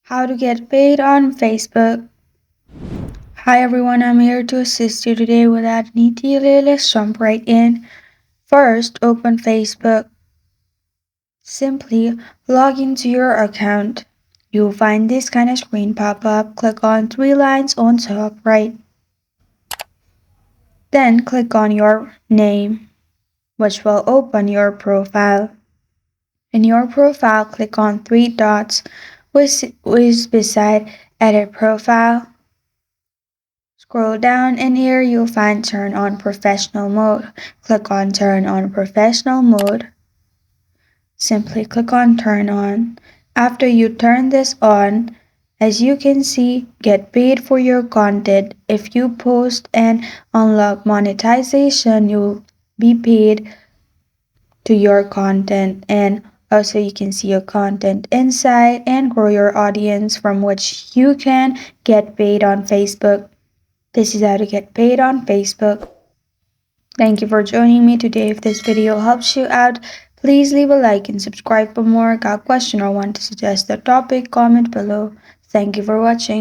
How to get paid on Facebook. Hi everyone, I'm here to assist you today with that neatly. Let's jump right in. First, open Facebook. Simply log into your account. You'll find this kind of screen pop up. Click on three lines on top right. Then click on your name, which will open your profile. In your profile, click on three dots, which is beside Edit Profile. Scroll down and here you'll find Turn on Professional Mode. Click on Turn on Professional Mode. Simply click on Turn on. After you turn this on, as you can see, get paid for your content. If you post and unlock monetization, you'll be paid to your content, and also you can see your content inside and grow your audience from which you can get paid on Facebook. This is how to get paid on Facebook. Thank you for joining me today. If this video helps you out, please leave a like and subscribe for more. Got a question or want to suggest a topic, comment below. Thank you for watching.